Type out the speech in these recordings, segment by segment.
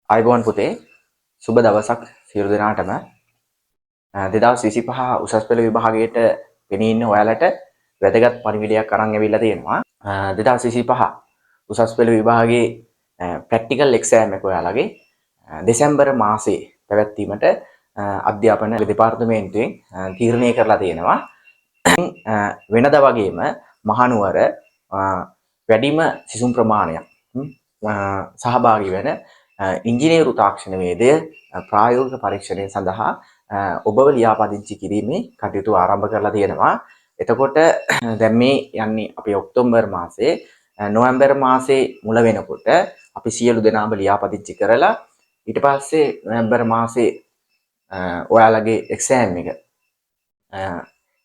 ආයුබෝවන් පුතේ සුබ දවසක් සියලු දෙනාටම 2025 උසස් පෙළ විභාගයට ගෙනී ඉන්න ඔයාලට වැදගත් පණිවිඩයක් අරන් ඇවිල්ලා තියෙනවා 2025 උසස් පෙළ විභාගයේ ප්‍රැක්ටිකල් එක්සෑම් එක ඔයාලගේ දෙසැම්බර් මාසයේ පැවැත්වීමට අධ්‍යාපන දෙපාර්තමේන්තුවෙන් තීරණය කරලා තියෙනවා වෙනදා වගේම මහනුවර වැඩිම සිසුම් ප්‍රමාණයක් සහභාගී වෙන ඉංජිනේරු තාක්ෂණ වේදය ප්‍රායෝගික පරීක්ෂණය සඳහා ඔබව ලියාපදිංචි කිරීමේ කටයුතු ආරම්භ කරලා තියෙනවා. එතකොට දැන් මේ යන්නේ අපි ඔක්තෝබර් මාසයේ නොවැම්බර් මාසයේ මුල වෙනකොට අපි සියලු දෙනාම ලියාපදිංචි කරලා ඊට පස්සේ නොවැම්බර් මාසයේ ඔයාලගේ එක්සෑම් එක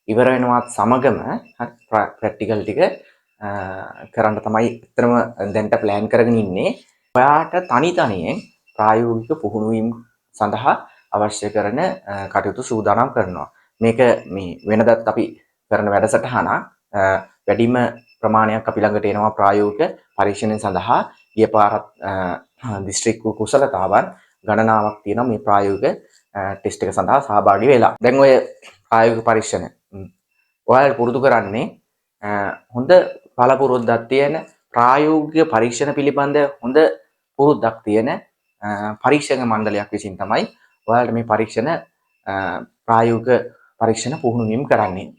ඉවර වෙනවත් සමගම ප්‍රැක්ටිකල් ටික කරන්න තමයි අත්‍තරම දැන්ට ප්ලෑන් කරගෙන ඉන්නේ. ඔයාට තනියෙන් ප්‍රායෝගික පුහුණු වීම සඳහා අවශ්‍ය කරන කටයුතු සූදානම් කරනවා. මේක මේ වෙනදත් අපි කරන වැඩසටහන වැඩිම ප්‍රමාණයක් අපි ළඟට එනවා ප්‍රායෝගික පරීක්ෂණය සඳහා. ගිය පාරත් දිස්ත්‍රික් කුසලතාවන් ගණනාවක් තියෙනවා මේ ප්‍රායෝගික ටෙස්ට් එක සඳහා සහභාගී වෙලා. දැන් ඔය ප්‍රායෝගික පරීක්ෂණ ඔයාලා පුරුදු කරන්නේ හොඳ පළපුරුද්දක් තියෙන ප්‍රායෝගික පරීක්ෂණ පිළිබඳ හොඳ පුරුද්දක් තියෙන පරීක්ෂක මණ්ඩලයක් විසින් තමයි ඔයාලට මේ පරීක්ෂණ ප්‍රායෝගික පරීක්ෂණ පුහුණු වීම කරන්නේ.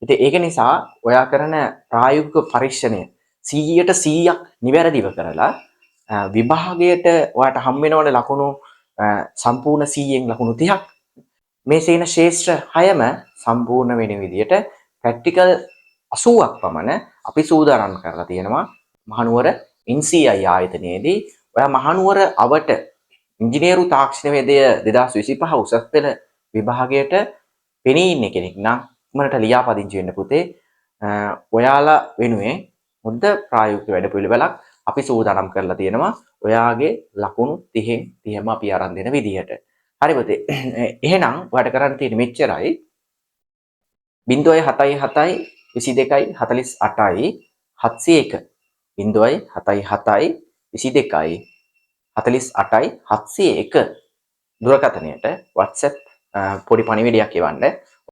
ඉතින් ඒක නිසා ඔයා කරන ප්‍රායෝගික පරීක්ෂණය 100ට 100ක් නිවැරදිව කරලා විභාගයට ඔයාට හම් වෙනවනේ ලකුණු සම්පූර්ණ 100න් ලකුණු 30ක්. මේ සේන ශේෂ්ත්‍ර 6ම සම්පූර්ණ වෙන විදිහට ප්‍රැක්ටිකල් 80ක් පමණ අපි සූදානම් කරලා තියෙනවා මහනුවර NCI ආයතනයේදී. ඔයා මහනුවර අවට ඉංජිනේරු තාක්ෂණ වේදය 2025 උසස් පෙළ විභාගයට පෙනී ඉන්න කෙනෙක් නම් මට ලියාපදිංචි වෙන්න පුතේ. ඔයාලා වෙනුවෙන් හොඳ ප්‍රායෝගික වැඩපිළිවෙලක් අපි සූදානම් කරලා තියෙනවා ඔයාගේ ලකුණු 30න් 30ම අපි අරන් දෙන විදිහට. හරි පුතේ. එහෙනම් ඔයාලට කරන්න තියෙන්නේ මෙච්චරයි. 0.77 22 48යි 701 0.77 22 48යි 701 දුරකථනයට WhatsApp පොඩි පණිවිඩයක් එවන්න.